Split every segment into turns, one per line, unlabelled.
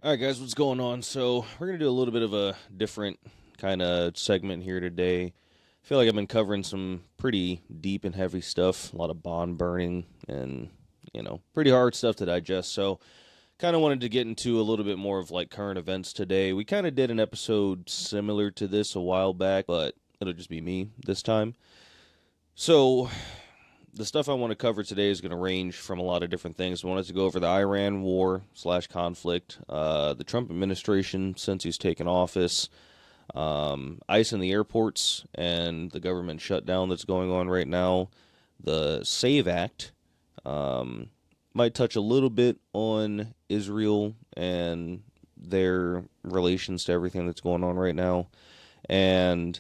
All right, guys, what's going on? So we're going to do a little bit of a different kind of segment here today. I feel like I've been covering some pretty deep and heavy stuff, a lot of bond burning and, pretty hard stuff to digest. So kind of wanted to get into a little bit more of like current events today. We kind of did an episode similar to this a while back, but it'll just be me this time. So the stuff I want to cover today is going to range from a lot of different things. I wanted to go over the Iran war / conflict, the Trump administration since he's taken office, ICE in the airports and the government shutdown that's going on right now, the SAVE Act, might touch a little bit on Israel and their relations to everything that's going on right now, and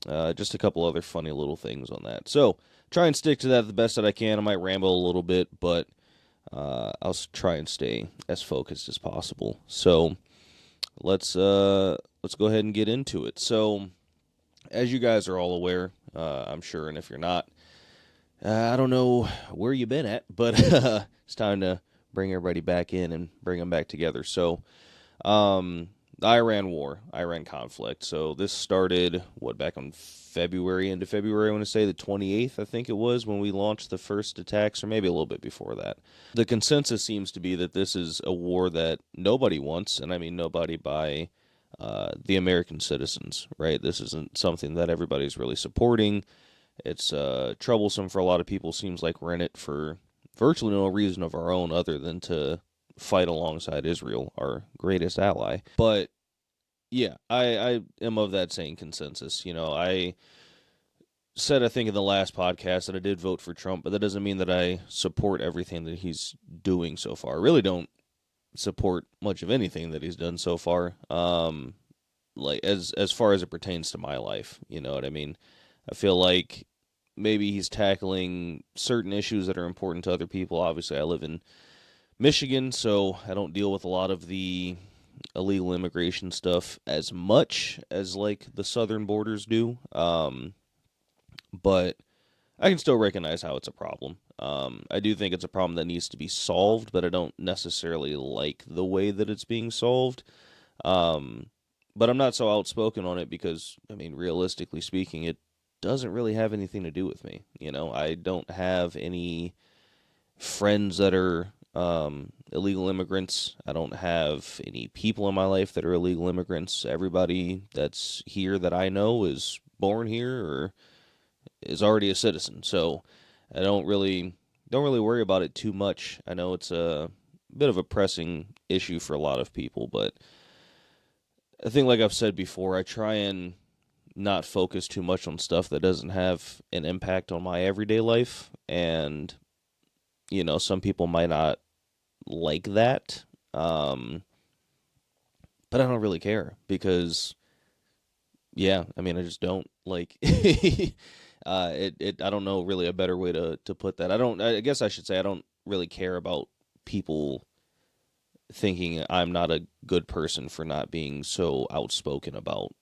just a couple other funny little things on that. So try and stick to that the best that I can. I might ramble a little bit, but I'll try and stay as focused as possible. So let's go ahead and get into it. So as you guys are all aware, I'm sure, and if you're not, I don't know where you've been at, but it's time to bring everybody back in and bring them back together. So the Iran war, Iran conflict. So this started, back on into February, I want to say the 28th, I think it was, when we launched the first attacks, or maybe a little bit before that. The consensus seems to be that this is a war that nobody wants, and I mean nobody by the American citizens, right? This isn't something that everybody's really supporting. It's troublesome for a lot of people. Seems like we're in it for virtually no reason of our own other than to fight alongside Israel, our greatest ally. But yeah, I am of that same consensus. I said, I think in the last podcast, that I did vote for Trump, but that doesn't mean that I support everything that he's doing so far. I really don't support much of anything that he's done so far. Like as far as it pertains to my life, you know what I mean? I feel like maybe he's tackling certain issues that are important to other people. Obviously, I live in Michigan, so I don't deal with a lot of the illegal immigration stuff as much as like the southern borders do. But I can still recognize how it's a problem. I do think it's a problem that needs to be solved, but I don't necessarily like the way that it's being solved. But I'm not so outspoken on it because, I mean, realistically speaking, it doesn't really have anything to do with me. I don't have any friends that are illegal immigrants. I don't have any people in my life that are illegal immigrants. Everybody that's here that I know is born here or is already a citizen. So I don't really worry about it too much. I know it's a bit of a pressing issue for a lot of people, but I think, like I've said before, I try and not focus too much on stuff that doesn't have an impact on my everyday life. And some people might not like that, but I don't really care because, yeah, I mean, I just don't like. I don't know really a better way to put that. I guess I should say I don't really care about people thinking I'm not a good person for not being so outspoken about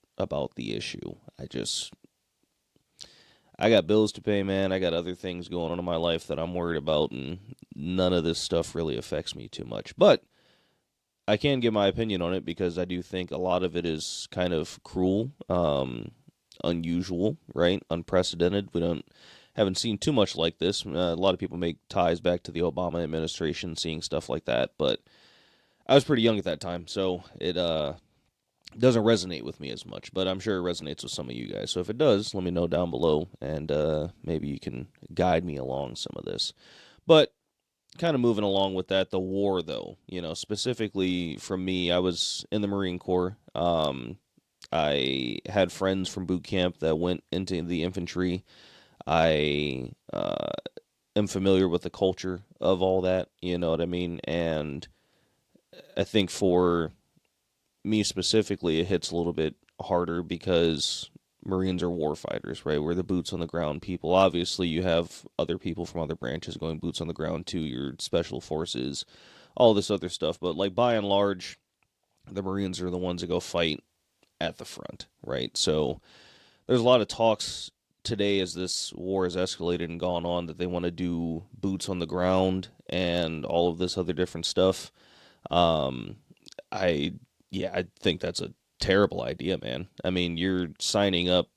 the issue. I got bills to pay, man. I got other things going on in my life that I'm worried about, and none of this stuff really affects me too much. But I can give my opinion on it because I do think a lot of it is kind of cruel, unusual, right? Unprecedented. Haven't seen too much like this. A lot of people make ties back to the Obama administration, seeing stuff like that. But I was pretty young at that time, so it doesn't resonate with me as much, but I'm sure it resonates with some of you guys. So if it does, let me know down below, and maybe you can guide me along some of this. But kind of moving along with that, the war, though, specifically for me, I was in the Marine Corps. I had friends from boot camp that went into the infantry. I am familiar with the culture of all that, you know what I mean? And I think for me specifically, it hits a little bit harder because Marines are war fighters, right? We're the boots on the ground people. Obviously, you have other people from other branches going boots on the ground too, your special forces, all this other stuff. But like by and large, the Marines are the ones that go fight at the front, right? So there's a lot of talks today as this war has escalated and gone on that they want to do boots on the ground and all of this other different stuff. I yeah, I think that's a terrible idea, man. I mean, you're signing up.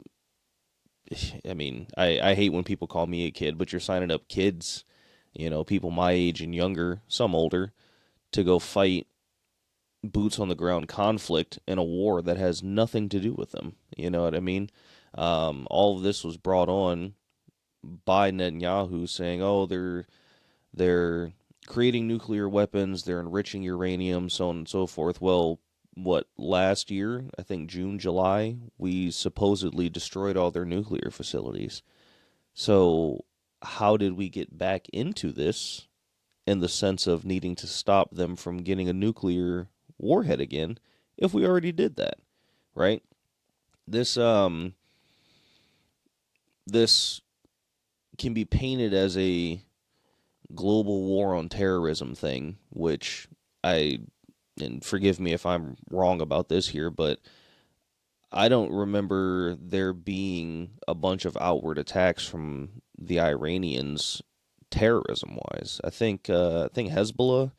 I mean, I hate when people call me a kid, but you're signing up kids, people my age and younger, some older, to go fight boots on the ground conflict in a war that has nothing to do with them. You know what I mean? All of this was brought on by Netanyahu saying, "Oh, they're creating nuclear weapons, they're enriching uranium, so on and so forth." Well, what last year, I think June, July, we supposedly destroyed all their nuclear facilities. So, how did we get back into this in the sense of needing to stop them from getting a nuclear warhead again if we already did that, right? This this can be painted as a global war on terrorism thing, which I, and forgive me if I'm wrong about this here, but I don't remember there being a bunch of outward attacks from the Iranians terrorism wise. I think Hezbollah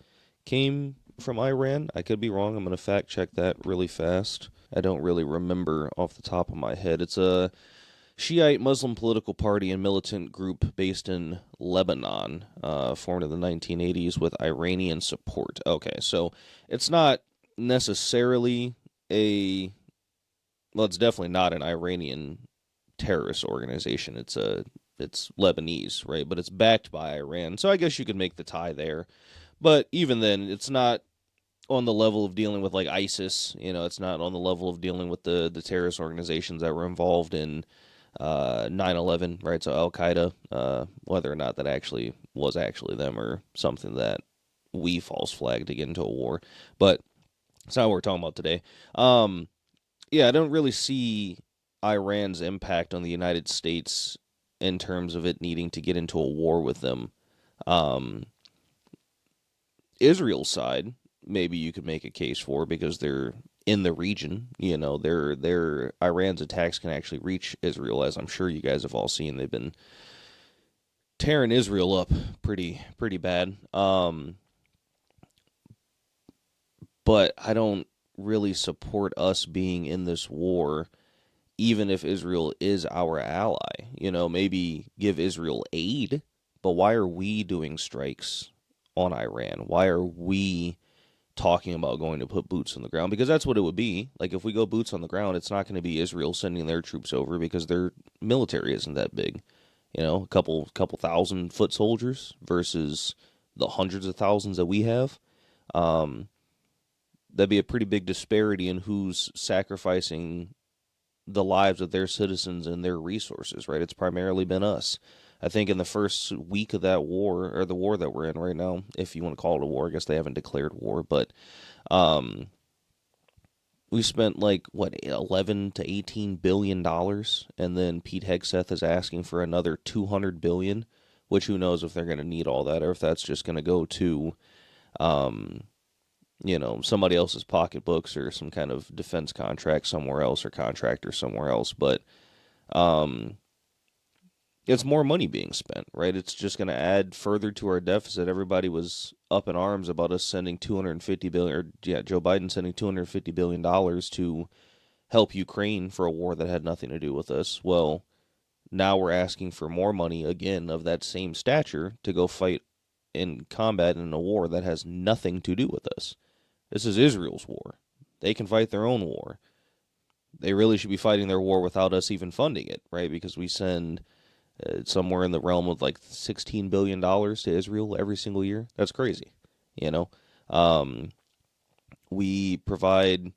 came from Iran. I could be wrong. I'm going to fact check that really fast. I don't really remember off the top of my head. It's a Shiite Muslim political party and militant group based in Lebanon, formed in the 1980s with Iranian support. Okay, so it's not necessarily a, well, it's definitely not an Iranian terrorist organization. It's Lebanese, right? But it's backed by Iran, so I guess you could make the tie there. But even then, it's not on the level of dealing with like ISIS. It's not on the level of dealing with the terrorist organizations that were involved in 9/11, right? So Al Qaeda, whether or not that actually was actually them or something that we false flagged to get into a war, but it's not what we're talking about today. Yeah, I don't really see Iran's impact on the United States in terms of it needing to get into a war with them. Um, Israel's side, maybe you could make a case for because they're in the region. Their Iran's attacks can actually reach Israel, as I'm sure you guys have all seen. They've been tearing Israel up pretty bad. But I don't really support us being in this war, even if Israel is our ally. Maybe give Israel aid, but why are we doing strikes on Iran? Why are we talking about going to put boots on the ground? Because that's what it would be. Like, if we go boots on the ground, it's not going to be Israel sending their troops over because their military isn't that big. A couple thousand foot soldiers versus the hundreds of thousands that we have. Um, that'd be a pretty big disparity in who's sacrificing the lives of their citizens and their resources, right? It's primarily been us. I think in the first week of that war, or the war that we're in right now, if you want to call it a war, I guess they haven't declared war, but um, we spent like, what, 11 to 18 billion dollars, and then Pete Hegseth is asking for another 200 billion, which who knows if they're going to need all that or if that's just going to go to um, somebody else's pocketbooks or some kind of defense contract somewhere else or contractor somewhere else. But um, it's more money being spent, right? It's just going to add further to our deficit. Everybody was up in arms about us sending 250 billion, or yeah, Joe Biden sending 250 billion dollars to help Ukraine for a war that had nothing to do with us. Well, now we're asking for more money again of that same stature to go fight in combat in a war that has nothing to do with us. This is Israel's war. They can fight their own war. They really should be fighting their war without us even funding it, right? Because we send somewhere in the realm of like $16 billion to Israel every single year. That's crazy, you know? Um, we provide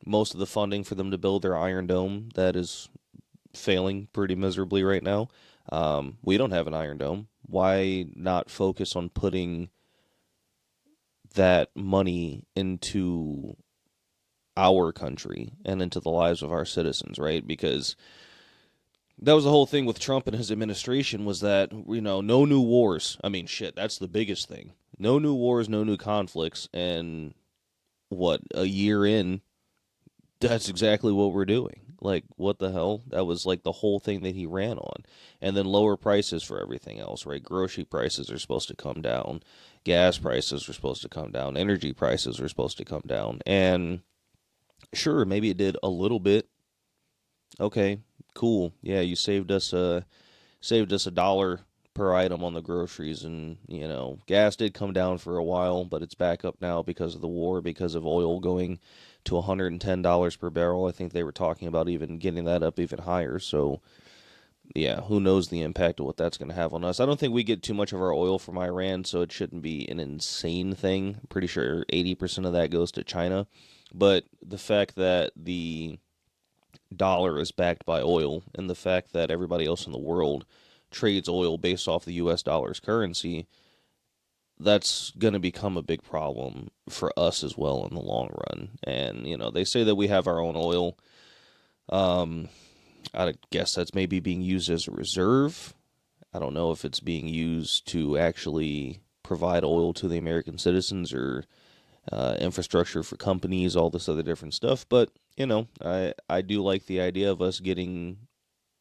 most of the funding for them to build their Iron Dome that is failing pretty miserably right now. We don't have an Iron Dome. Why not focus on putting that money into our country and into the lives of our citizens, right? Because that was the whole thing with Trump and his administration was that, no new wars. I mean, shit, that's the biggest thing. No new wars, no new conflicts. And what, a year in, that's exactly what we're doing. Like, what the hell? That was like the whole thing that he ran on. And then lower prices for everything else, right? Grocery prices are supposed to come down. Gas prices are supposed to come down. Energy prices are supposed to come down. And sure, maybe it did a little bit. Okay, cool. Yeah, you saved us $1 per item on the groceries, and gas did come down for a while, but it's back up now because of the war, because of oil going to $110 per barrel. I think they were talking about even getting that up even higher. So yeah, who knows the impact of what that's going to have on us. I don't think we get too much of our oil from Iran, so it shouldn't be an insane thing. I'm pretty sure 80% of that goes to China. But the fact that the dollar is backed by oil, and the fact that everybody else in the world trades oil based off the US dollar's currency, that's going to become a big problem for us as well in the long run. And, they say that we have our own oil. Um, I guess that's maybe being used as a reserve. I don't know if it's being used to actually provide oil to the American citizens or infrastructure for companies, all this other different stuff. But, I do like the idea of us getting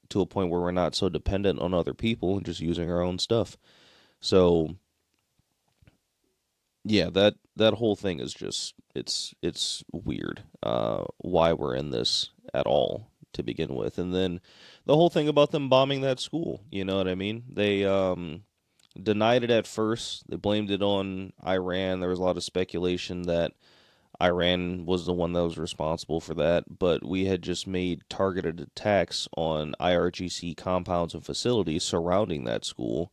to a point where we're not so dependent on other people and just using our own stuff. So, yeah, that whole thing is just it's weird. Why we're in this at all to begin with, and then the whole thing about them bombing that school. You know what I mean? They denied it at first. They blamed it on Iran. There was a lot of speculation that Iran was the one that was responsible for that, but we had just made targeted attacks on IRGC compounds and facilities surrounding that school.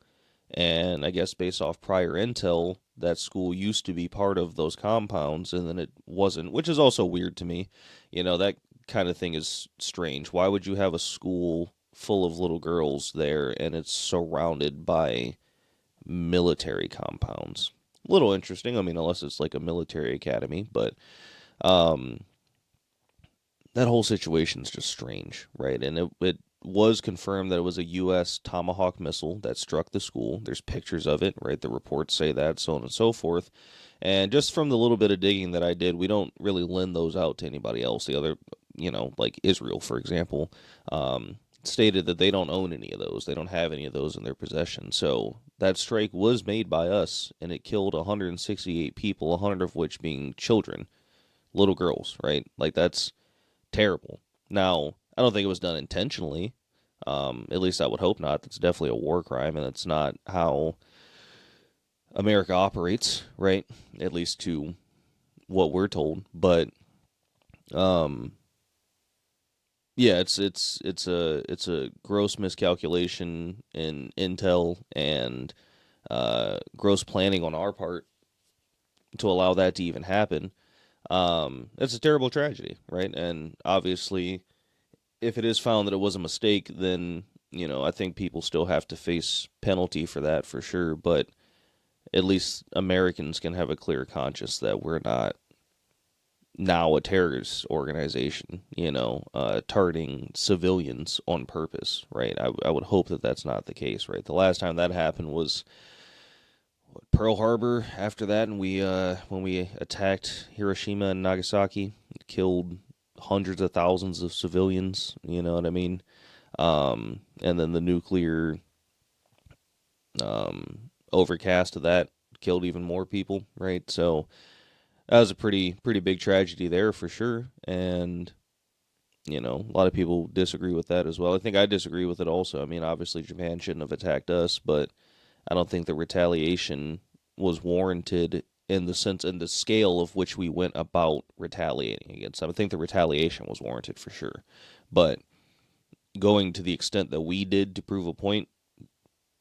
And I guess based off prior intel, that school used to be part of those compounds, and then it wasn't, which is also weird to me. That kind of thing is strange. Why would you have a school full of little girls there and it's surrounded by military compounds? A little interesting. I mean, unless it's like a military academy, but um, that whole situation's just strange, right? And it was confirmed that it was a U.S. Tomahawk missile that struck the school. There's pictures of it, right? The reports say that, so on and so forth. And just from the little bit of digging that I did, we don't really lend those out to anybody else. The other, like Israel, for example, stated that they don't own any of those. They don't have any of those in their possession. So that strike was made by us, and it killed 168 people, 100 of which being children, little girls, right? Like, that's terrible. Now, I don't think it was done intentionally. At least I would hope not. That's definitely a war crime, and it's not how America operates, right? At least to what we're told. But yeah, it's a gross miscalculation in intel and gross planning on our part to allow that to even happen. It's a terrible tragedy, right? And obviously, if it is found that it was a mistake, then I think people still have to face penalty for that for sure. But at least Americans can have a clear conscience that we're not now a terrorist organization, targeting civilians on purpose, right? I would hope that that's not the case, right? The last time that happened was Pearl Harbor. After that, and when we attacked Hiroshima and Nagasaki, killed hundreds of thousands of civilians. You know what I mean? And then the nuclear overcast of that killed even more people, right? So that was a pretty big tragedy there for sure. And a lot of people disagree with that as well. I think I disagree with it also. I mean, obviously Japan shouldn't have attacked us, but I don't think the retaliation was warranted in the sense and the scale of which we went about retaliating against them. I think the retaliation was warranted for sure. But going to the extent that we did to prove a point,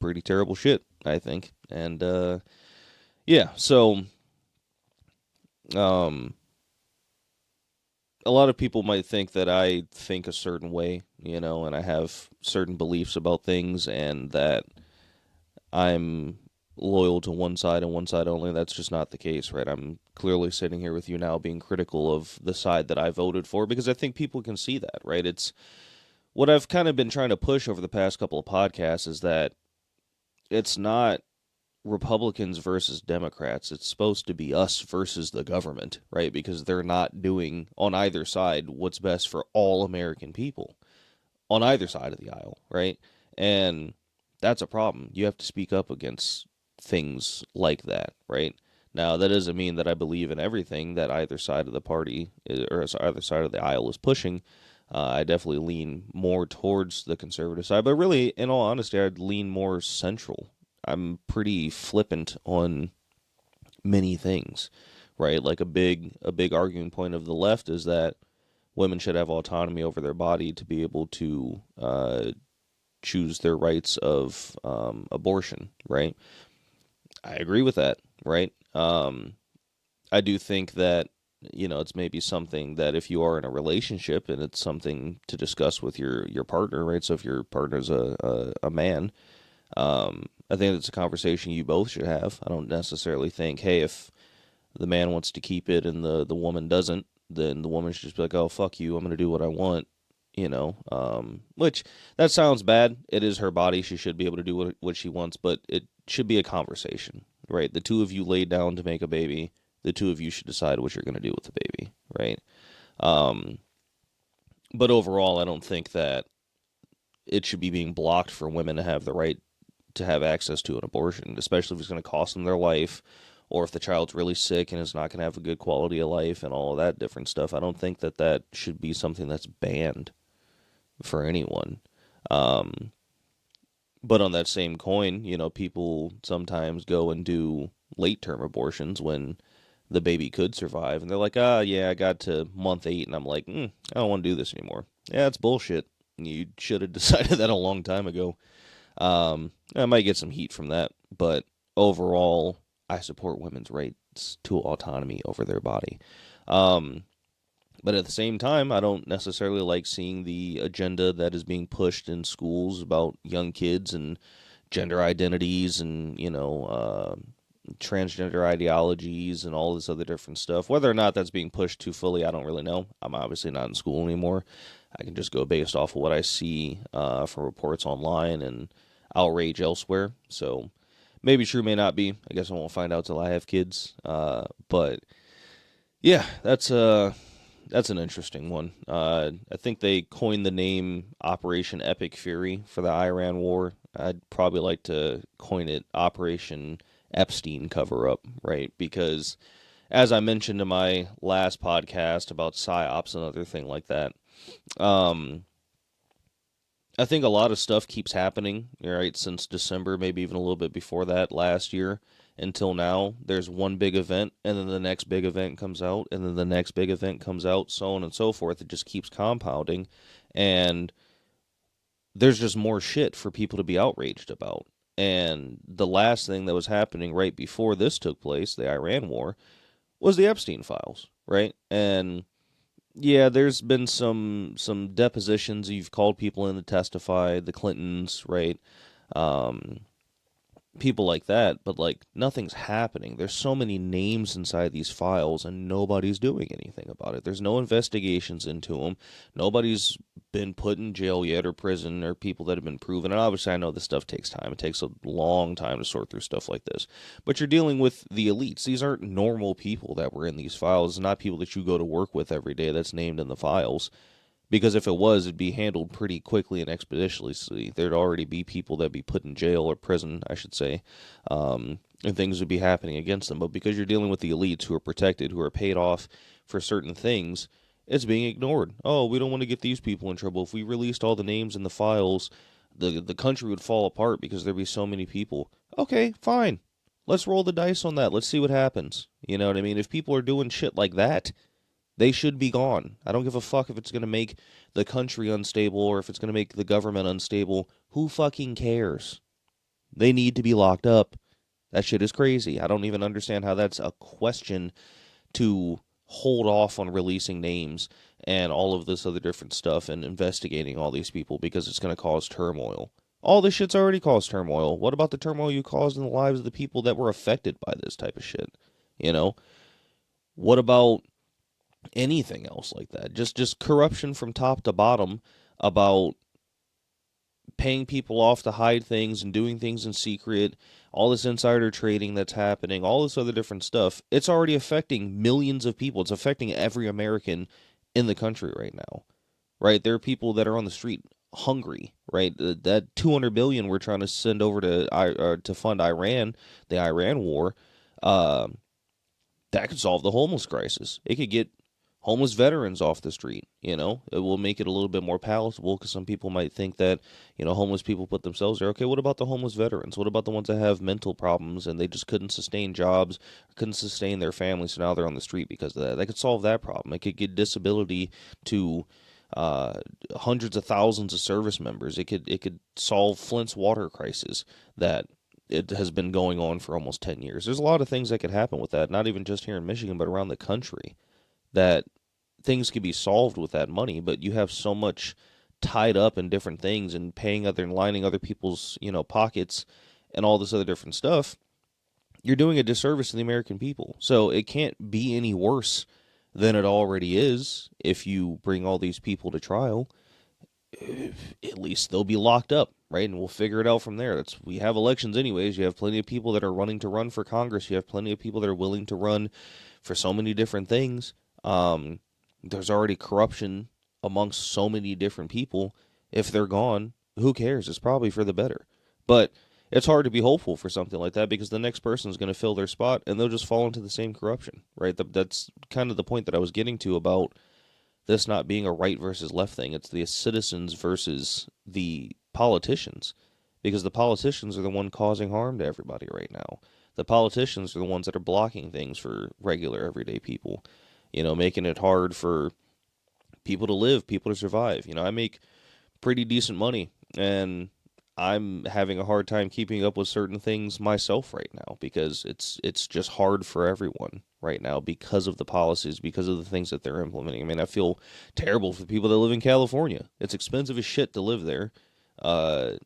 pretty terrible shit, I think. And yeah, so a lot of people might think that I think a certain way, and I have certain beliefs about things, and that I'm loyal to one side and one side only. That's just not the case, right? I'm clearly sitting here with you now being critical of the side that I voted for because I think people can see that, right? It's what I've kind of been trying to push over the past couple of podcasts is that it's not Republicans versus Democrats. It's supposed to be us versus the government, right? Because they're not doing on either side what's best for all American people on either side of the aisle, right? And that's a problem. You have to speak up against things like that, right? Now, that doesn't mean that I believe in everything that either side of the party or either side of the aisle is pushing. I definitely lean more towards the conservative side, but really, in all honesty, I'd lean more central. I'm pretty flippant on many things, right? Like a big arguing point of the left is that women should have autonomy over their body to be able to choose their rights of abortion, right? I agree with that, right? I do think that it's maybe something that if you are in a relationship and it's something to discuss with your partner, right? So if your partner's a man, I think it's a conversation you both should have. I don't necessarily think, hey, if the man wants to keep it and the woman doesn't, then the woman should just be like, oh, fuck you, I'm going to do what I want, which that sounds bad. It is her body. She should be able to do what she wants, but it should be a conversation, right? The two of you laid down to make a baby. The two of you should decide what you're going to do with the baby, right? But overall, I don't think that it should be being blocked for women to have the right to have access to an abortion, especially if it's going to cost them their life, or if the child's really sick and is not going to have a good quality of life and all of that different stuff. I don't think that that should be something that's banned for anyone. But on that same coin, people sometimes go and do late-term abortions when the baby could survive, and they're like, yeah, I got to month 8, and I'm like, I don't want to do this anymore. Yeah, it's bullshit. You should have decided that a long time ago. I might get some heat from that, but overall, I support women's rights to autonomy over their body. But at the same time, I don't necessarily like seeing the agenda that is being pushed in schools about young kids and gender identities and, transgender ideologies and all this other different stuff. Whether or not that's being pushed too fully, I don't really know. I'm obviously not in school anymore. I can just go based off of what I see from reports online and outrage elsewhere. So maybe true, may not be. I guess I won't find out till I have kids. But yeah, that's an interesting one. I think they coined the name Operation Epic Fury for the Iran war. I'd probably like to coin it Operation Epstein Coverup, right? Because as I mentioned in my last podcast about psyops and other thing like that, I think a lot of stuff keeps happening, right, since December, maybe even a little bit before that last year until now. There's one big event, and then the next big event comes out, and then the next big event comes out, so on and so forth. It just keeps compounding, and there's just more shit for people to be outraged about. And the last thing that was happening right before this took place, the Iran war, was the Epstein files, right? And yeah, there's been some depositions. You've called people in to testify, the Clintons, right? People like that, but like nothing's happening. There's so many names inside these files and nobody's doing anything about it. There's no investigations into them. Nobody's been put in jail yet or prison or people that have been proven. And obviously I know this stuff takes time. It takes a long time to sort through stuff like this. But you're dealing with the elites. These aren't normal people that were in these files. It's not people that you go to work with every day that's named in the files. Because if it was, it'd be handled pretty quickly and expeditiously. There'd already be people that'd be put in jail or prison, I should say, and things would be happening against them. But because you're dealing with the elites who are protected, who are paid off for certain things, it's being ignored. Oh, we don't want to get these people in trouble. If we released all the names in the files, the country would fall apart because there'd be so many people. Okay, fine. Let's roll the dice on that. Let's see what happens. You know what I mean? If people are doing shit like that, they should be gone. I don't give a fuck if it's going to make the country unstable or if it's going to make the government unstable. Who fucking cares? They need to be locked up. That shit is crazy. I don't even understand how that's a question to hold off on releasing names and all of this other different stuff and investigating all these people because it's going to cause turmoil. All this shit's already caused turmoil. What about the turmoil you caused in the lives of the people that were affected by this type of shit? What about anything else like that? Just corruption from top to bottom about paying people off to hide things and doing things in secret, all this insider trading that's happening, all this other different stuff, it's already affecting millions of people. It's affecting every American in the country right now, right? There are people that are on the street hungry, right? That 200 billion we're trying to send over to fund Iran, the Iran war, uh, that could solve the homeless crisis. It could get homeless veterans off the street. It will make it a little bit more palatable because some people might think that homeless people put themselves there. Okay, what about the homeless veterans? What about the ones that have mental problems and they just couldn't sustain jobs, couldn't sustain their families, so now they're on the street because of that? That could solve that problem. It could get disability to hundreds of thousands of service members. It could solve Flint's water crisis that it has been going on for almost 10 years. There's a lot of things that could happen with that, not even just here in Michigan, but around the country, that things could be solved with that money, but you have so much tied up in different things and paying other and lining other people's, pockets and all this other different stuff. You're doing a disservice to the American people. So it can't be any worse than it already is if you bring all these people to trial. At least they'll be locked up, right? And we'll figure it out from there. We have elections anyways. You have plenty of people that are running to run for Congress. You have plenty of people that are willing to run for so many different things. There's already corruption amongst so many different people. If they're gone, who cares? It's probably for the better. But it's hard to be hopeful for something like that because the next person is going to fill their spot and they'll just fall into the same corruption, right? That's kind of the point that I was getting to about this not being a right versus left thing. It's the citizens versus the politicians, because the politicians are the one causing harm to everybody right now. The politicians are the ones that are blocking things for regular everyday people, making it hard for people to live, people to survive. I make pretty decent money, and I'm having a hard time keeping up with certain things myself right now because it's just hard for everyone right now because of the policies, because of the things that they're implementing. I mean, I feel terrible for people that live in California. It's expensive as shit to live there.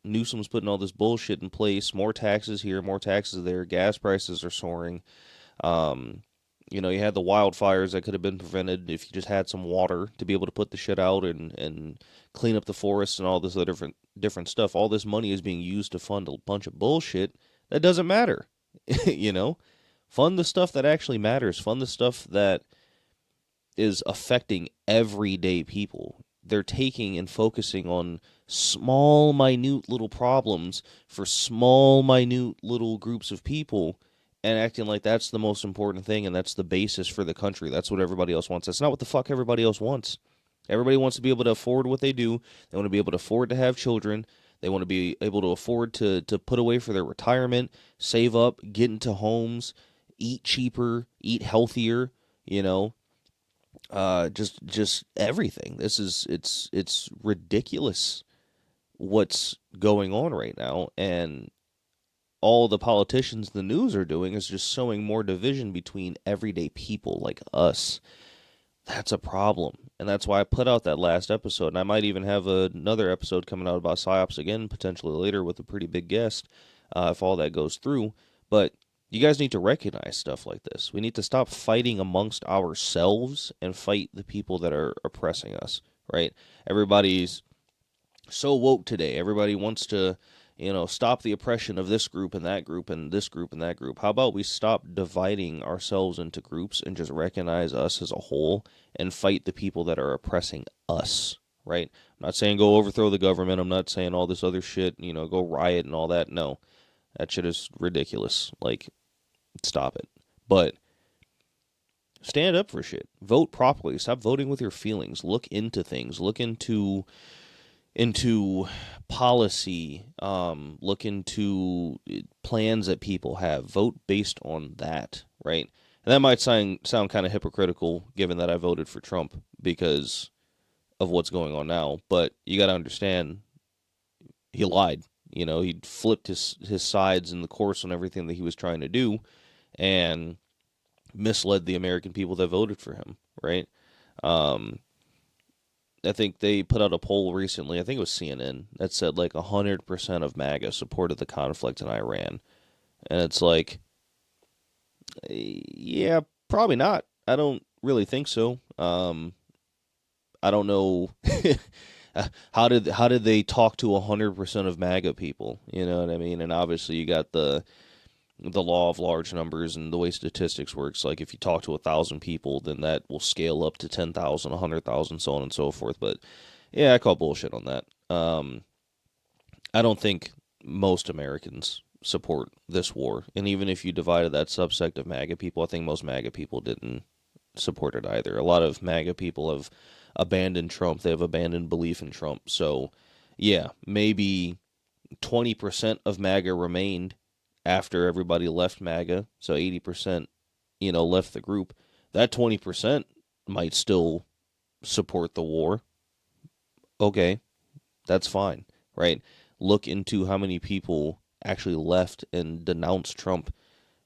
Newsom's putting all this bullshit in place, more taxes here, more taxes there, gas prices are soaring. You had the wildfires that could have been prevented if you just had some water to be able to put the shit out and clean up the forests and all this other different stuff. All this money is being used to fund a bunch of bullshit that doesn't matter. Fund the stuff that actually matters. Fund the stuff that is affecting everyday people. They're taking and focusing on small, minute little problems for small, minute little groups of people and acting like that's the most important thing and that's the basis for the country. That's what everybody else wants. That's not what the fuck everybody else wants. Everybody wants to be able to afford what they do. They want to be able to afford to have children. They want to be able to afford to put away for their retirement, save up, get into homes, eat cheaper, eat healthier, just everything. It's ridiculous what's going on right now, and all the politicians in the news are doing is just sowing more division between everyday people like us. That's a problem, and that's why I put out that last episode, and I might even have another episode coming out about PSYOPs again, potentially later with a pretty big guest, if all that goes through. But you guys need to recognize stuff like this. We need to stop fighting amongst ourselves and fight the people that are oppressing us, right? Everybody's so woke today. Everybody wants to, stop the oppression of this group and that group and this group and that group. How about we stop dividing ourselves into groups and just recognize us as a whole and fight the people that are oppressing us, right? I'm not saying go overthrow the government. I'm not saying all this other shit, go riot and all that. No, that shit is ridiculous. Like, stop it. But stand up for shit. Vote properly. Stop voting with your feelings. Look into things. Look into policy, look into plans that people have. Vote based on that, right? And that might sound kind of hypocritical given that I voted for Trump because of what's going on now, but you got to understand he lied. He flipped his sides in the course on everything that he was trying to do and misled the American people that voted for him, right? I think they put out a poll recently, I think it was CNN, that said like 100% of MAGA supported the conflict in Iran. And it's like, yeah, probably not. I don't really think so. I don't know how did they talk to 100% of MAGA people, you know what I mean? And obviously you got the the law of large numbers and the way statistics works. Like if you talk to 1,000 people, then that will scale up to 10,000, 100,000, so on and so forth. But yeah, I call bullshit on that. I don't think most Americans support this war. And even if you divided that subsect of MAGA people, I think most MAGA people didn't support it either. A lot of MAGA people have abandoned Trump. They have abandoned belief in Trump. So, yeah, maybe 20% of MAGA remained after everybody left MAGA. So 80%, left the group. That 20% might still support the war. Okay, that's fine, right? Look into how many people actually left and denounced Trump.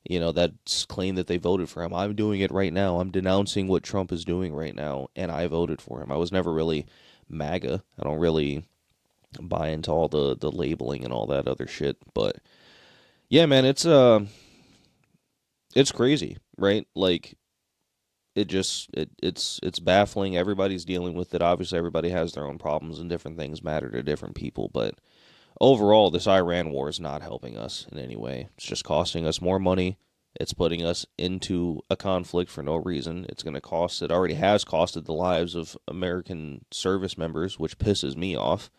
That's claim that they voted for him. I'm doing it right now. I'm denouncing what Trump is doing right now, and I voted for him. I was never really MAGA. I don't really buy into all the labeling and all that other shit. But yeah, man, it's crazy, right? Like it's baffling. Everybody's dealing with it. Obviously, everybody has their own problems, and different things matter to different people. But overall, this Iran war is not helping us in any way. It's just costing us more money. It's putting us into a conflict for no reason. It's going to cost, it already has costed the lives of American service members, which pisses me off,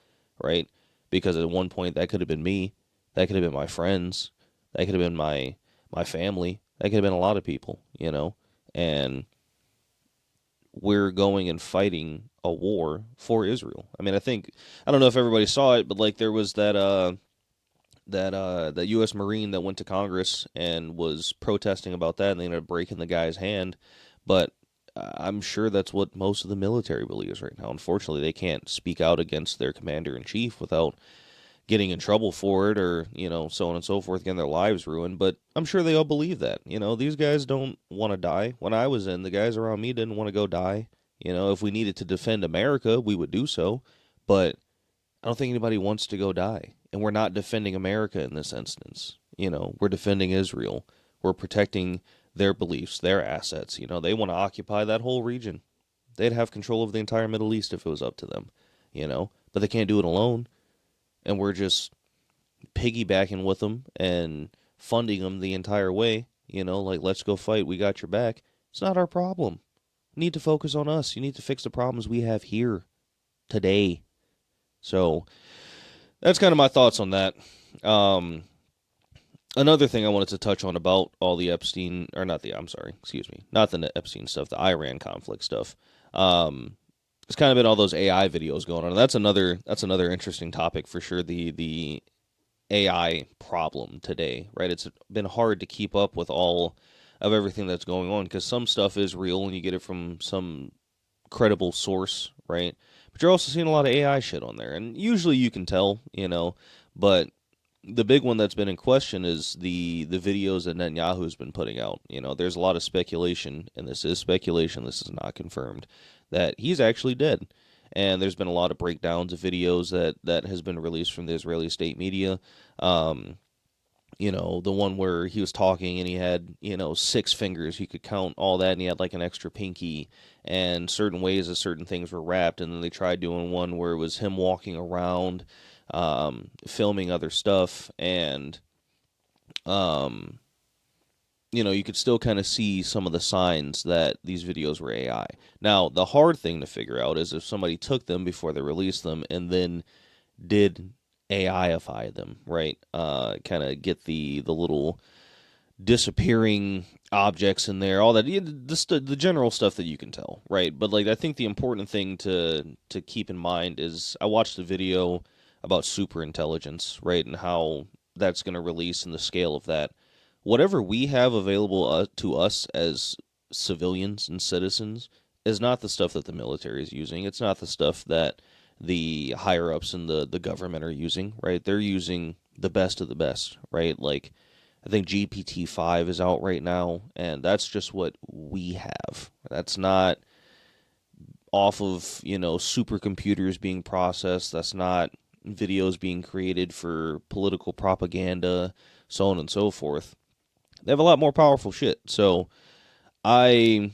right? Because at one point, that could have been me. That could have been my friends. That could have been my family. That could have been a lot of people, And we're going and fighting a war for Israel. I mean, I don't know if everybody saw it, but like there was that U.S. Marine that went to Congress and was protesting about that, and they ended up breaking the guy's hand. But I'm sure that's what most of the military believes right now. Unfortunately, they can't speak out against their commander in chief without getting in trouble for it, or so on and so forth, getting their lives ruined. But I'm sure they all believe that. These guys don't want to die. When I was in, the guys around me didn't want to go die. If we needed to defend America, we would do so. But I don't think anybody wants to go die. And we're not defending America in this instance. We're defending Israel. We're protecting their beliefs, their assets. They want to occupy that whole region. They'd have control of the entire Middle East if it was up to them. But they can't do it alone. And we're just piggybacking with them and funding them the entire way. Like, let's go fight. We got your back. It's not our problem. You need to focus on us. You need to fix the problems we have here today. So that's kind of my thoughts on that. Another thing I wanted to touch on about all the Epstein, or not the, I'm sorry, excuse me, not the Epstein stuff, the Iran conflict stuff. It's kind of been all those AI videos going on. And that's another interesting topic for sure. The AI problem today, right? It's been hard to keep up with all of everything that's going on because some stuff is real and you get it from some credible source, right? But you're also seeing a lot of AI shit on there, and usually you can tell, But the big one that's been in question is the videos that Netanyahu's been putting out. There's a lot of speculation, and this is speculation. This is not confirmed, that he's actually dead. And there's been a lot of breakdowns of videos that has been released from the Israeli state media. The one where he was talking and he had, 6 fingers. He could count all that, and he had like an extra pinky, and certain ways that certain things were wrapped. And then they tried doing one where it was him walking around, filming other stuff, and you could still kind of see some of the signs that these videos were AI. Now, the hard thing to figure out is if somebody took them before they released them and then did AIify them, right? Kind of get the little disappearing objects in there, all that, the general stuff that you can tell, right? But like, I think the important thing to keep in mind is I watched a video about superintelligence, right, and how that's going to release and the scale of that. Whatever we have available to us as civilians and citizens is not the stuff that the military is using. It's not the stuff that the higher-ups in the government are using, right? They're using the best of the best, right? Like, I think GPT-5 is out right now, and that's just what we have. That's not off of, supercomputers being processed. That's not videos being created for political propaganda, so on and so forth. They have a lot more powerful shit. So I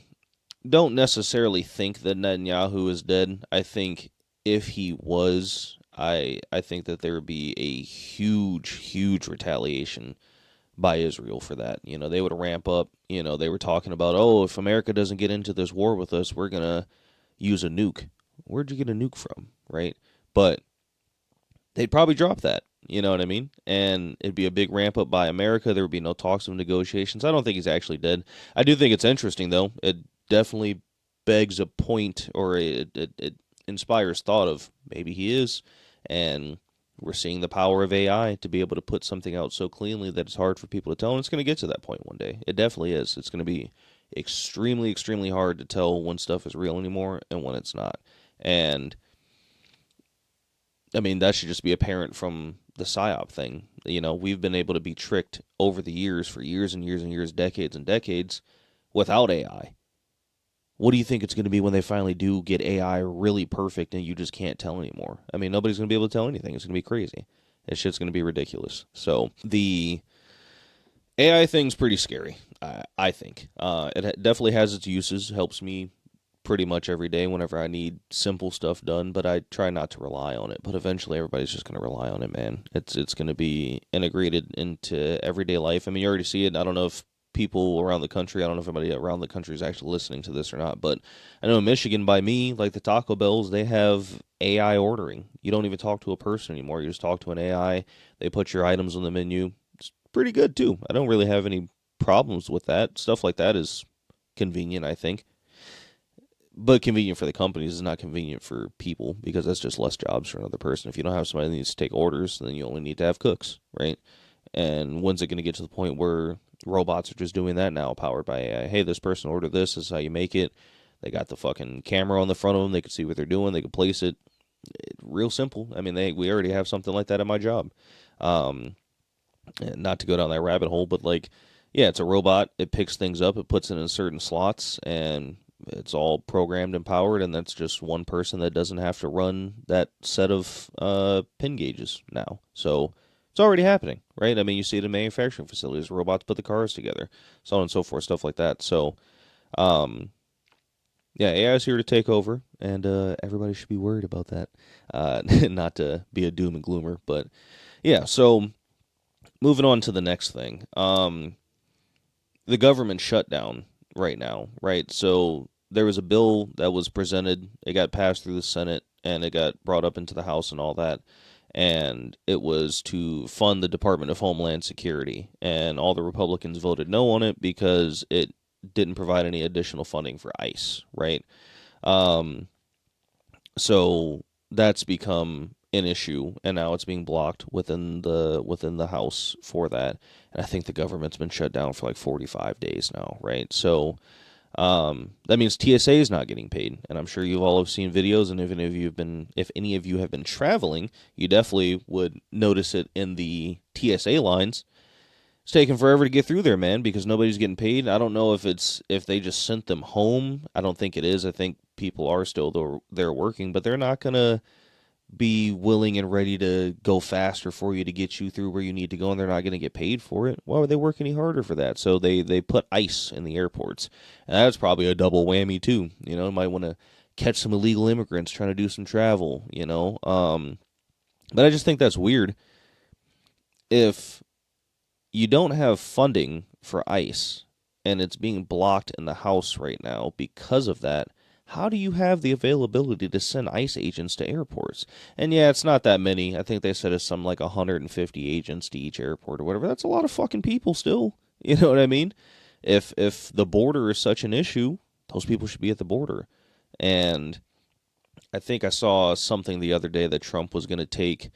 don't necessarily think that Netanyahu is dead. I think if he was, I think that there would be a huge, huge retaliation by Israel for that. They would ramp up. They were talking about, oh, if America doesn't get into this war with us, we're going to use a nuke. Where'd you get a nuke from, right? But they'd probably drop that. You know what I mean? And it'd be a big ramp up by America. There would be no talks of negotiations. I don't think he's actually dead. I do think it's interesting, though. It definitely begs a point, or it inspires thought of maybe he is. And we're seeing the power of AI to be able to put something out so cleanly that it's hard for people to tell. And it's going to get to that point one day. It definitely is. It's going to be extremely, extremely hard to tell when stuff is real anymore and when it's not. And I mean, that should just be apparent from the PSYOP thing. We've been able to be tricked over the years, for years and years and years, decades and decades, without AI. What do you think it's going to be when they finally do get AI really perfect and you just can't tell anymore? I mean, nobody's going to be able to tell anything. It's going to be crazy. That shit's going to be ridiculous. So the AI thing's pretty scary, I think. It definitely has its uses, helps me pretty much every day whenever I need simple stuff done, but I try not to rely on it. But eventually everybody's just going to rely on it, man. It's going to be integrated into everyday life. I mean, you already see it. I don't know if people around the country, I don't know if anybody around the country is actually listening to this or not, but I know in Michigan, by me, like the Taco Bells, they have AI ordering. You don't even talk to a person anymore. You just talk to an AI. They put your items on the menu. It's pretty good, too. I don't really have any problems with that. Stuff like that is convenient, I think. But convenient for the companies is not convenient for people, because that's just less jobs for another person. If you don't have somebody that needs to take orders, then you only need to have cooks, right? And when's it going to get to the point where robots are just doing that now, powered by AI? Hey, this person ordered this. This is how you make it. They got the fucking camera on the front of them. They can see what they're doing. They can place it. Real simple. I mean, we already have something like that at my job. Not to go down that rabbit hole, but yeah, it's a robot. It picks things up. It puts it in certain slots, and it's all programmed and powered, and that's just one person that doesn't have to run that set of pin gauges now. So it's already happening, right? I mean, you see it in manufacturing facilities. Robots put the cars together, so on and so forth, stuff like that. So, yeah, AI is here to take over, and everybody should be worried about that. Not to be a doom and gloomer, but yeah, so moving on to the next thing. The government shutdown right now, right? So there was a bill that was presented. It got passed through the Senate, and it got brought up into the House and all that. And it was to fund the Department of Homeland Security. And all the Republicans voted no on it because it didn't provide any additional funding for ICE, right? So that's become an issue, and now it's being blocked within the House for that. And I think the government's been shut down for like 45 days now, right? So that means TSA is not getting paid, and I'm sure you all have seen videos. And if any of you have been traveling, you definitely would notice it in the TSA lines. It's taking forever to get through there, man, because nobody's getting paid. I don't know if they just sent them home. I don't think it is. I think people are still there working, but they're not gonna be willing and ready to go faster for you to get you through where you need to go, and they're not going to get paid for it. Why would they work any harder for that? So they put ICE in the airports, and that's probably a double whammy too. You might want to catch some illegal immigrants trying to do some travel. But I just think that's weird. If you don't have funding for ICE, and it's being blocked in the House right now because of that, how do you have the availability to send ICE agents to airports? And yeah, it's not that many. I think they said it's some like 150 agents to each airport or whatever. That's a lot of fucking people still. You know what I mean? If the border is such an issue, those people should be at the border. And I think I saw something the other day that Trump was going to take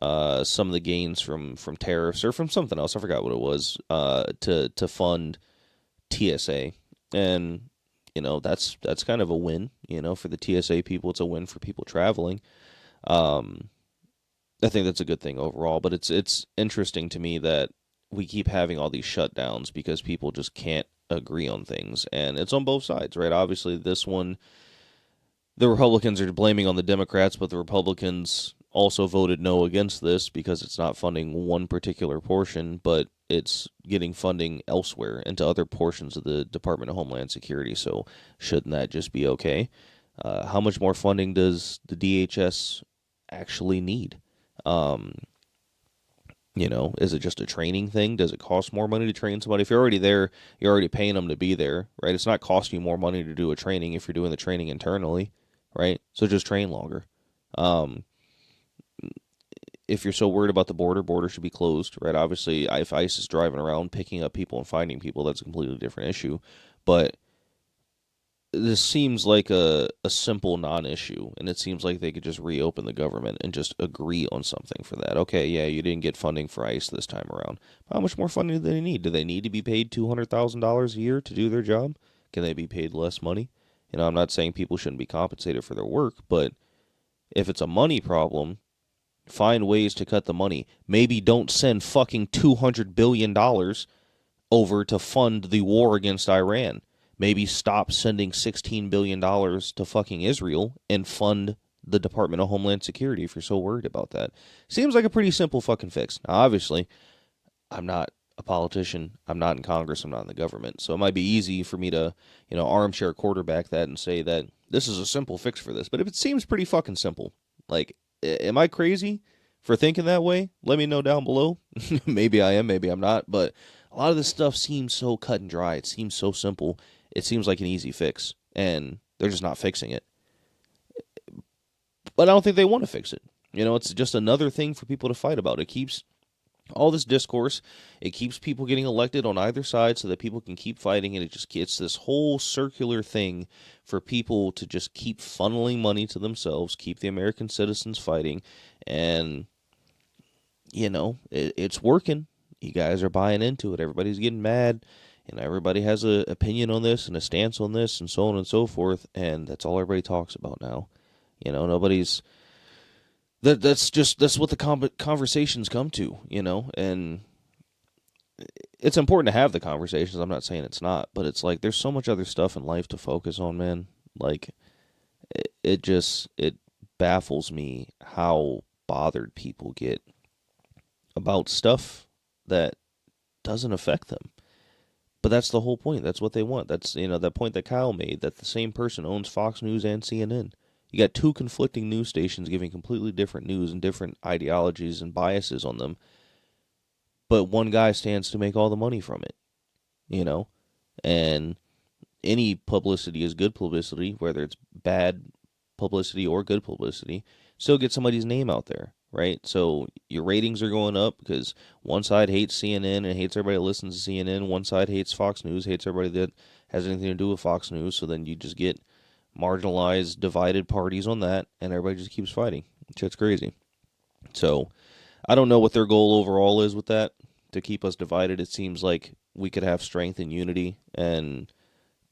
some of the gains from tariffs or from something else. I forgot what it was, to fund TSA. And that's kind of a win, for the TSA people. It's a win for people traveling. I think that's a good thing overall, but it's interesting to me that we keep having all these shutdowns because people just can't agree on things, and it's on both sides, right? Obviously, this one, the Republicans are blaming on the Democrats, but the Republicans also voted no against this because it's not funding one particular portion, but it's getting funding elsewhere into other portions of the Department of Homeland Security. So shouldn't that just be okay? How much more funding does the DHS actually need? Is it just a training thing? Does it cost more money to train somebody? If you're already there, you're already paying them to be there, right? It's not costing you more money to do a training if you're doing the training internally, right? So just train longer. Um, if you're so worried about the border should be closed, right? Obviously, if ICE is driving around picking up people and finding people, that's a completely different issue. But this seems like a simple non-issue, and it seems like they could just reopen the government and just agree on something for that. Okay, yeah, you didn't get funding for ICE this time around. How much more funding do they need? Do they need to be paid $200,000 a year to do their job? Can they be paid less money? I'm not saying people shouldn't be compensated for their work, but if it's a money problem, find ways to cut the money. Maybe don't send fucking $200 billion over to fund the war against Iran. Maybe stop sending $16 billion to fucking Israel and fund the Department of Homeland Security if you're so worried about that. Seems like a pretty simple fucking fix. Now, obviously, I'm not a politician. I'm not in Congress. I'm not in the government. So it might be easy for me to, armchair quarterback that and say that this is a simple fix for this. But if it seems pretty fucking simple, like, am I crazy for thinking that way? Let me know down below. Maybe I am, maybe I'm not. But a lot of this stuff seems so cut and dry. It seems so simple. It seems like an easy fix. And they're just not fixing it. But I don't think they want to fix it. It's just another thing for people to fight about. It keeps all this discourse, it keeps people getting elected on either side so that people can keep fighting, and it just gets this whole circular thing for people to just keep funneling money to themselves, keep the American citizens fighting, and it's working. You guys are buying into it. Everybody's getting mad, and everybody has an opinion on this and a stance on this and so on and so forth, and that's all everybody talks about now. Nobody's that's what the conversations come to, and it's important to have the conversations. I'm not saying it's not, but it's like there's so much other stuff in life to focus on, man. Like it baffles me how bothered people get about stuff that doesn't affect them. But that's the whole point. That's what they want. That's that point that Kyle made, that the same person owns Fox News and CNN. You got two conflicting news stations giving completely different news and different ideologies and biases on them, but one guy stands to make all the money from it, and any publicity is good publicity, whether it's bad publicity or good publicity, still get somebody's name out there, right? So your ratings are going up because one side hates CNN and hates everybody that listens to CNN. One side hates Fox News, hates everybody that has anything to do with Fox News. So then you just get marginalized, divided parties on that, and everybody just keeps fighting. Shit's crazy. So I don't know what their goal overall is with that, to keep us divided. It seems like we could have strength and unity and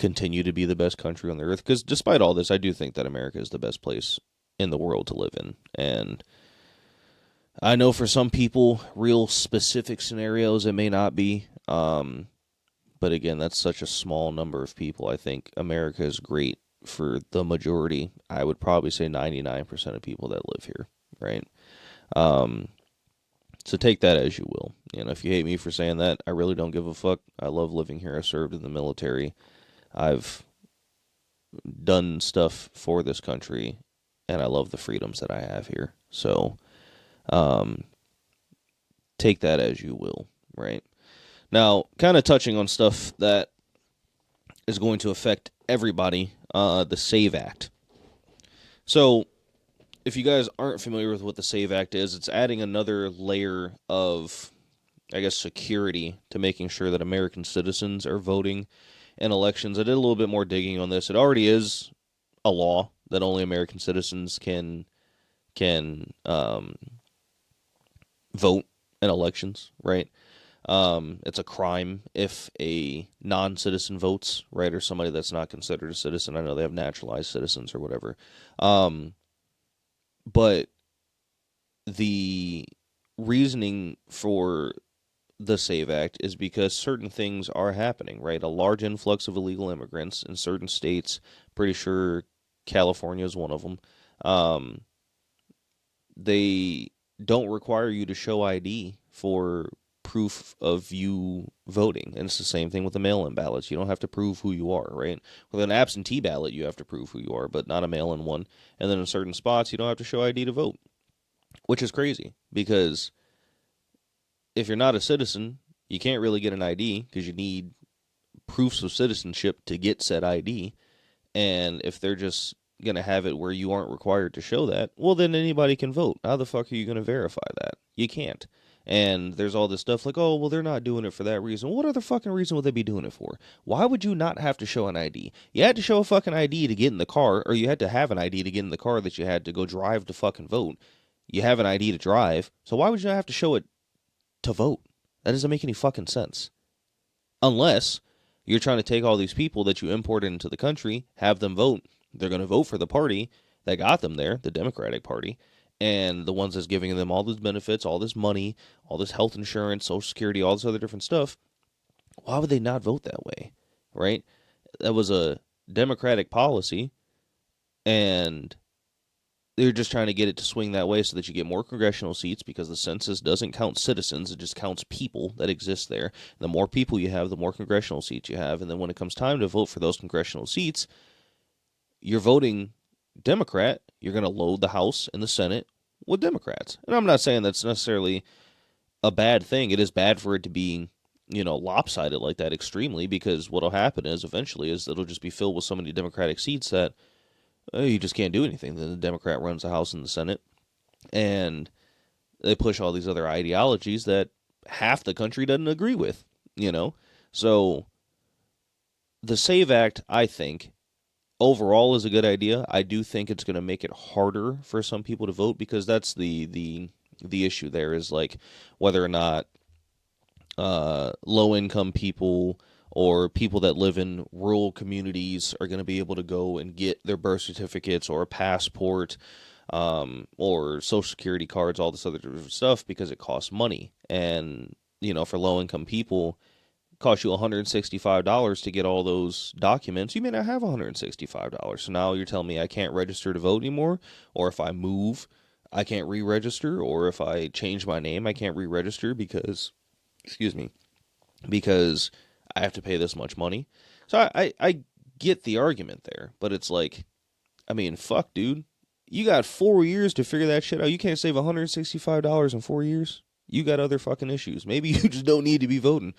continue to be the best country on the earth. Because despite all this, I do think that America is the best place in the world to live in. And I know for some people, real specific scenarios, it may not be. But again, that's such a small number of people. I think America is great for the majority. I would probably say 99% of people that live here, right? So take that as you will. If you hate me for saying that, I really don't give a fuck. I love living here. I served in the military. I've done stuff for this country, and I love the freedoms that I have here. So take that as you will, right? Now, kind of touching on stuff that is going to affect everybody, the SAVE Act. So if you guys aren't familiar with what the SAVE Act is, it's adding another layer of, I guess, security to making sure that American citizens are voting in elections. I did a little bit more digging on this. It already is a law that only American citizens can vote in elections, right? It's a crime if a non-citizen votes, right, or somebody that's not considered a citizen. I know they have naturalized citizens or whatever. But the reasoning for the SAVE Act is because certain things are happening, right? A large influx of illegal immigrants in certain states. Pretty sure California is one of them. They don't require you to show ID for proof of you voting. And it's the same thing with the mail-in ballots. You don't have to prove who you are, right? With an absentee ballot, you have to prove who you are, but not a mail-in one. And then in certain spots, you don't have to show ID to vote, which is crazy because if you're not a citizen, you can't really get an ID because you need proofs of citizenship to get said ID. And if they're just going to have it where you aren't required to show that, well, then anybody can vote. How the fuck are you going to verify that? You can't. And there's all this stuff like, oh, well, they're not doing it for that reason. What other fucking reason would they be doing it for? Why would you not have to show an ID? You had to show a fucking ID to get in the car, or you had to have an ID to get in the car that you had to go drive to fucking vote. You have an ID to drive, so why would you have to show it to vote? That doesn't make any fucking sense. Unless you're trying to take all these people that you imported into the country, have them vote. They're going to vote for the party that got them there, the Democratic Party, and the ones that's giving them all these benefits, all this money, all this health insurance, Social Security, all this other different stuff. Why would they not vote that way, right? That was a Democratic policy, and they're just trying to get it to swing that way so that you get more congressional seats, because the census doesn't count citizens, it just counts people that exist there. The more people you have, the more congressional seats you have, and then when it comes time to vote for those congressional seats, you're voting Democrat, you're going to load the House and the Senate with Democrats. And I'm not saying that's necessarily a bad thing. It is bad for it to be, lopsided like that extremely, because what'll happen is eventually is it'll just be filled with so many Democratic seats that you just can't do anything. Then the Democrat runs the House and the Senate, and they push all these other ideologies that half the country doesn't agree with, So the SAVE Act, I think, overall is a good idea. I do think it's going to make it harder for some people to vote, because that's the issue there, is like whether or not low-income people or people that live in rural communities are going to be able to go and get their birth certificates or a passport or Social Security cards, all this other stuff, because it costs money. And, for low-income people, it costs you $165 to get all those documents. You may not have $165. So now you're telling me I can't register to vote anymore? Or if I move, I can't re-register? Or if I change my name, I can't re-register because I have to pay this much money. So I get the argument there, but it's like, fuck, dude. You got 4 years to figure that shit out. You can't save $165 in 4 years. You got other fucking issues. Maybe you just don't need to be voting.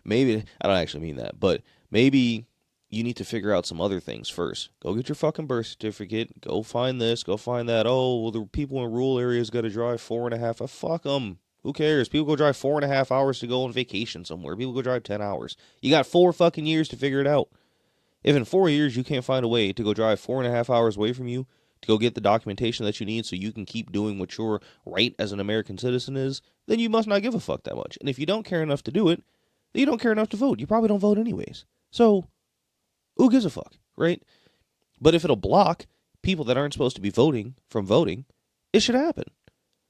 Maybe, I don't actually mean that, but maybe you need to figure out some other things first. Go get your fucking birth certificate. Go find this. Go find that. Oh, well, the people in rural areas got to drive 4.5. Fuck them. Who cares? People go drive 4.5 hours to go on vacation somewhere. People go drive 10 hours. You got 4 fucking years to figure it out. If in 4 years you can't find a way to go drive 4.5 hours away from you to go get the documentation that you need so you can keep doing what your right as an American citizen is, then you must not give a fuck that much. And if you don't care enough to do it, then you don't care enough to vote. You probably don't vote anyways. So, who gives a fuck, right? But if it'll block people that aren't supposed to be voting from voting, it should happen.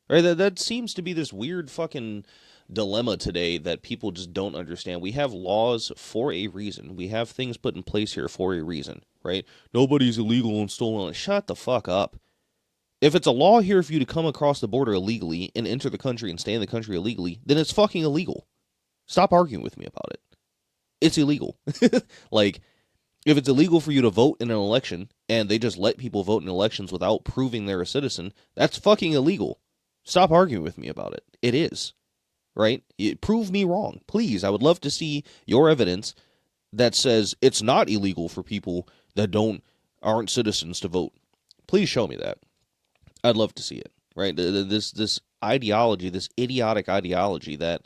Right, that seems to be this weird fucking dilemma today that people just don't understand. We have laws for a reason. We have things put in place here for a reason, right? Nobody's illegal and stolen. Shut the fuck up. If it's a law here for you to come across the border illegally and enter the country and stay in the country illegally, then it's fucking illegal. Stop arguing with me about it. It's illegal. Like, if it's illegal for you to vote in an election and they just let people vote in elections without proving they're a citizen, that's fucking illegal. Stop arguing with me about it. It is, right? Prove me wrong. Please, I would love to see your evidence that says it's not illegal for people that aren't citizens to vote. Please show me that. I'd love to see it, right? This ideology, this idiotic ideology that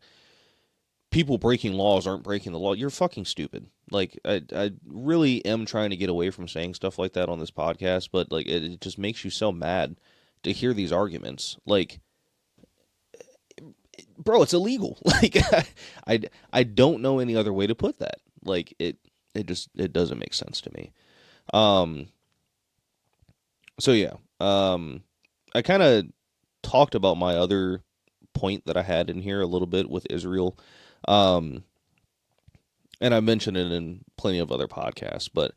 people breaking laws aren't breaking the law. You're fucking stupid. Like, I really am trying to get away from saying stuff like that on this podcast, but like it just makes you so mad to hear these arguments. Like, bro, it's illegal. Like, I don't know any other way to put that. Like, it doesn't make sense to me. So yeah, I kind of talked about my other point that I had in here a little bit with Israel. And I mentioned it in plenty of other podcasts, but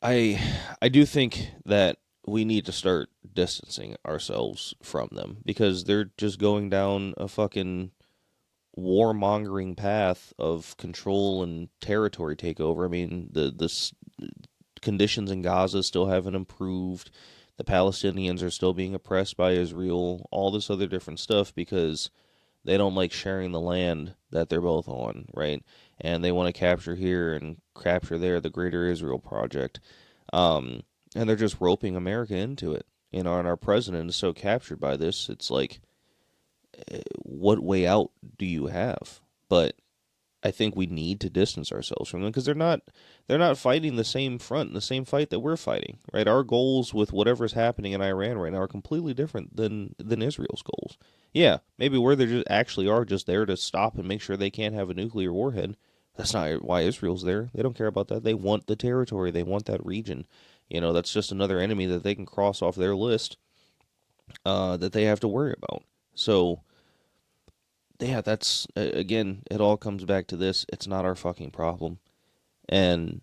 I do think that we need to start distancing ourselves from them, because they're just going down a fucking warmongering path of control and territory takeover. I mean, the conditions in Gaza still haven't improved. The Palestinians are still being oppressed by Israel, all this other different stuff, because They don't like sharing the land that they're both on, right? And they want to capture here and capture there, the Greater Israel Project. And they're just roping America into it. And our president is so captured by this, it's like, what way out do you have? But I think we need to distance ourselves from them because they're not fighting the same front, the same fight that we're fighting, right? Our goals with whatever's happening in Iran right now are completely different than Israel's goals. Yeah, maybe where they just actually are just there to stop and make sure they can't have a nuclear warhead. That's not why Israel's there. They don't care about that. They want the territory. They want that region. That's just another enemy that they can cross off their list that they have to worry about. So yeah, that's again, it all comes back to this. It's not our fucking problem. And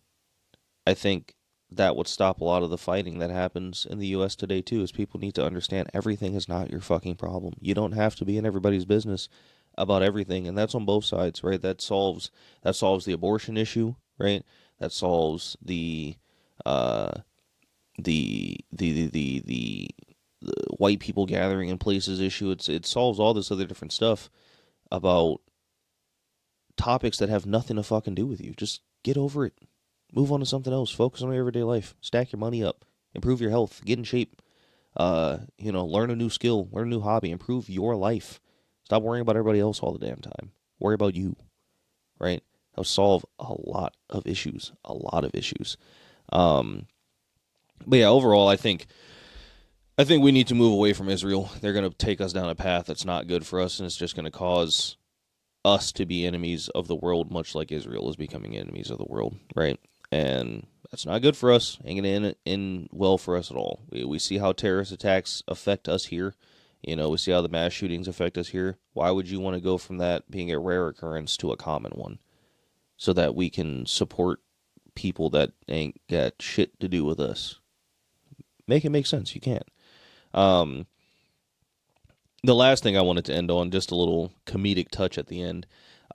I think that would stop a lot of the fighting that happens in the US today too, is people need to understand everything is not your fucking problem. You don't have to be in everybody's business about everything, and that's on both sides, right? That solves the abortion issue, right? That solves uh the white people gathering in places issue. It solves all this other different stuff about topics that have nothing to fucking do with you. Just get over it. Move on to something else. Focus on your everyday life. Stack your money up. Improve your health. Get in shape. Learn a new skill. Learn a new hobby. Improve your life. Stop worrying about everybody else all the damn time. Worry about you. Right? That'll solve a lot of issues. A lot of issues. But yeah, overall, I think we need to move away from Israel. They're going to take us down a path that's not good for us, and it's just going to cause us to be enemies of the world, much like Israel is becoming enemies of the world, right? And that's not good for us. Ain't gonna end well for us at all. We see how terrorist attacks affect us here. We see how the mass shootings affect us here. Why would you want to go from that being a rare occurrence to a common one, so that we can support people that ain't got shit to do with us? Make it make sense. You can't. Um, the last thing I wanted to end on, just a little comedic touch at the end.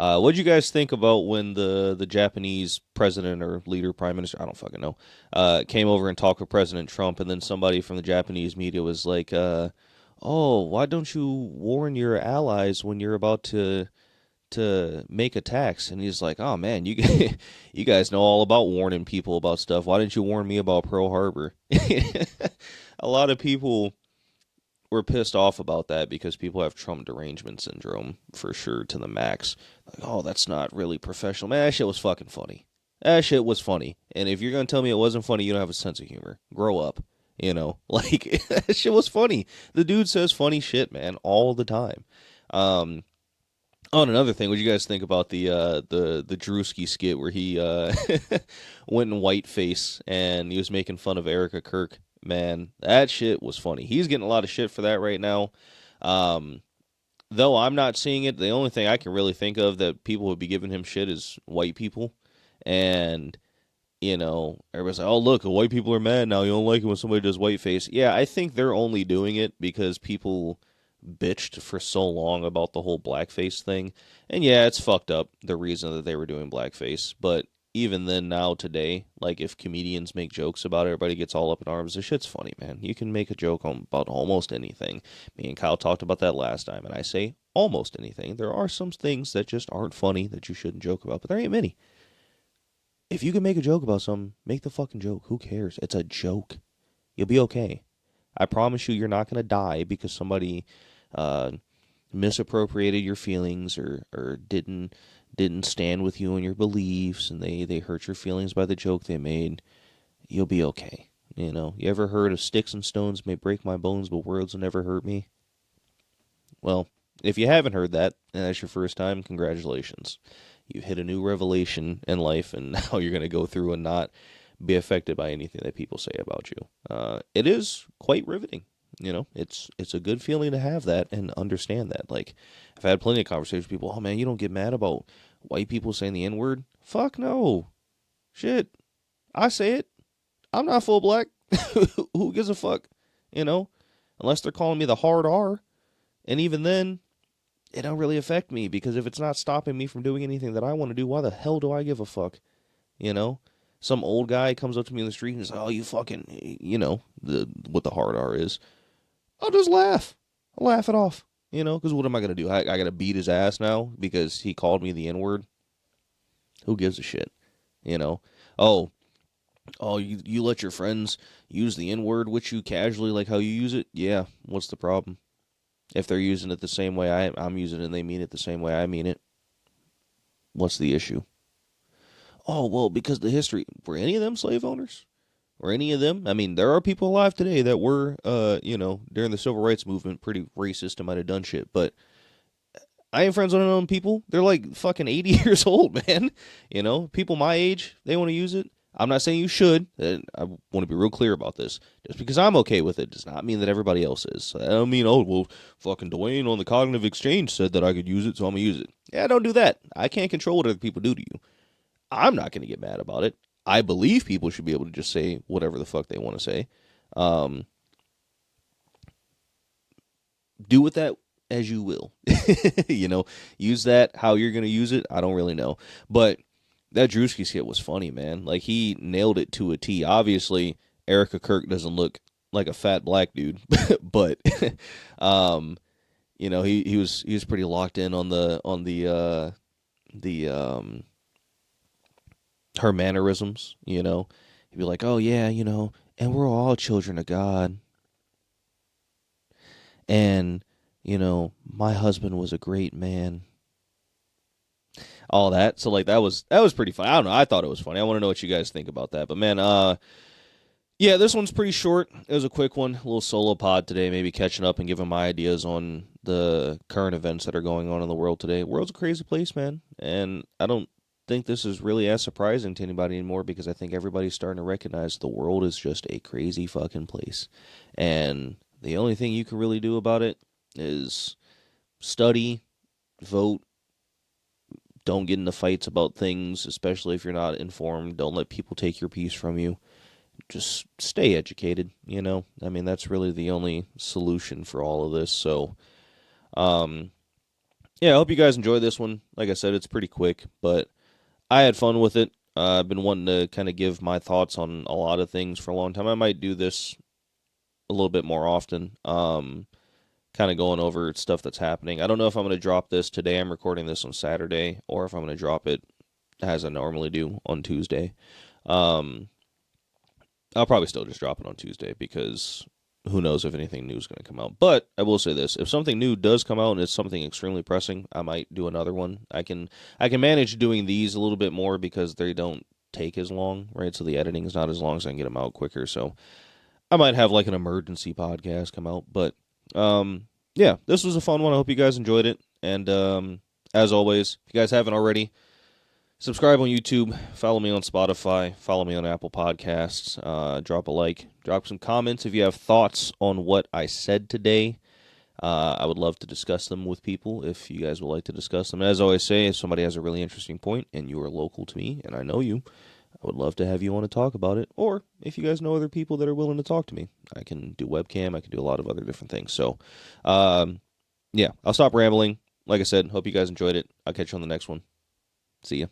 What did you guys think about when the Japanese president or leader, prime minister, I don't fucking know, came over and talked with President Trump, and then somebody from the Japanese media was like, "Oh, why don't you warn your allies when you're about to make attacks?" And he's like, "Oh man, you you guys know all about warning people about stuff. Why didn't you warn me about Pearl Harbor?" A lot of people were pissed off about that because people have Trump derangement syndrome for sure to the max. Like, oh, that's not really professional. Man, that shit was fucking funny. That shit was funny. And if you're going to tell me it wasn't funny, you don't have a sense of humor. Grow up. Like, that shit was funny. The dude says funny shit, man, all the time. Oh, and another thing, what do you guys think about the Drewski skit where he went in whiteface and he was making fun of Erica Kirk? Man, that shit was funny. He's getting a lot of shit for that right now. Though I'm not seeing it, the only thing I can really think of that people would be giving him shit is white people. And, everybody's like, oh, look, the white people are mad now. You don't like it when somebody does whiteface. Yeah, I think they're only doing it because people bitched for so long about the whole blackface thing. And yeah, it's fucked up, the reason that they were doing blackface. But even then, now, today, like, if comedians make jokes about it, everybody gets all up in arms. This shit's funny, man. You can make a joke about almost anything. Me and Kyle talked about that last time, and I say almost anything. There are some things that just aren't funny that you shouldn't joke about, but there ain't many. If you can make a joke about something, make the fucking joke. Who cares? It's a joke. You'll be okay. I promise you, you're not going to die because somebody misappropriated your feelings or didn't stand with you and your beliefs, and they hurt your feelings by the joke they made. You'll be okay. You ever heard of sticks and stones may break my bones, but words will never hurt me? Well, if you haven't heard that, and that's your first time, congratulations. You've hit a new revelation in life, and now you're going to go through and not be affected by anything that people say about you. It is quite riveting. It's a good feeling to have that and understand that. Like, I've had plenty of conversations with people, oh man, you don't get mad about white people saying the N-word? Fuck no. Shit. I say it. I'm not full black. Who gives a fuck? Unless they're calling me the hard R. And even then, it don't really affect me, because if it's not stopping me from doing anything that I want to do, why the hell do I give a fuck? Some old guy comes up to me in the street and says, oh, you fucking, what the hard R is. I'll just laugh. I'll laugh it off. You know, because what am I going to do? I got to beat his ass now because he called me the N-word? Who gives a shit? You know? Oh, you let your friends use the N-word with you casually like how you use it? Yeah, what's the problem? If they're using it the same way I'm using it and they mean it the same way I mean it, what's the issue? Oh, well, because the history. Were any of them slave owners? Or any of them? I mean, there are people alive today that were, during the civil rights movement, pretty racist and might have done shit. But I ain't friends with none of them people. They're like fucking 80 years old, man. You know, people my age, they want to use it. I'm not saying you should. I want to be real clear about this. Just because I'm okay with it does not mean that everybody else is. I don't mean, oh, well, fucking Dwayne on the Cognitive Exchange said that I could use it, so I'm going to use it. Yeah, don't do that. I can't control what other people do to you. I'm not going to get mad about it. I believe people should be able to just say whatever the fuck they want to say. Um, do with that as you will. You know, use that how you're going to use it. I don't really know. But that Drewski skit was funny, man. Like, he nailed it to a T. Obviously, Erica Kirk doesn't look like a fat black dude, but um, he was pretty locked in on the her mannerisms, you know. He'd be like, "Oh yeah, and we're all children of God." And, my husband was a great man. All that. So like that was pretty funny. I don't know. I thought it was funny. I want to know what you guys think about that. But man, yeah, this one's pretty short. It was a quick one, a little solo pod today, maybe catching up and giving my ideas on the current events that are going on in the world today. The world's a crazy place, man. And I don't think this is really as surprising to anybody anymore because I think everybody's starting to recognize the world is just a crazy fucking place. And the only thing you can really do about it is study, vote, don't get into fights about things, especially if you're not informed. Don't let people take your peace from you. Just stay educated, I mean, that's really the only solution for all of this. So, yeah, I hope you guys enjoy this one. Like I said, it's pretty quick, but I had fun with it. I've been wanting to kind of give my thoughts on a lot of things for a long time. I might do this a little bit more often, kind of going over stuff that's happening. I don't know if I'm going to drop this today. I'm recording this on Saturday, or if I'm going to drop it as I normally do on Tuesday. I'll probably still just drop it on Tuesday because who knows if anything new is going to come out. But I will say this: if something new does come out and it's something extremely pressing, I might do another one. I can manage doing these a little bit more because they don't take as long, right? So the editing is not as long, so I can get them out quicker. So I might have like an emergency podcast come out. But yeah, this was a fun one. I hope you guys enjoyed it. And as always, if you guys haven't already, subscribe on YouTube, follow me on Spotify, follow me on Apple Podcasts, drop a like, drop some comments if you have thoughts on what I said today. I would love to discuss them with people if you guys would like to discuss them. As I always say, if somebody has a really interesting point and you are local to me and I know you, I would love to have you on to talk about it. Or if you guys know other people that are willing to talk to me, I can do webcam, I can do a lot of other different things. So, yeah, I'll stop rambling. Like I said, hope you guys enjoyed it. I'll catch you on the next one. See ya.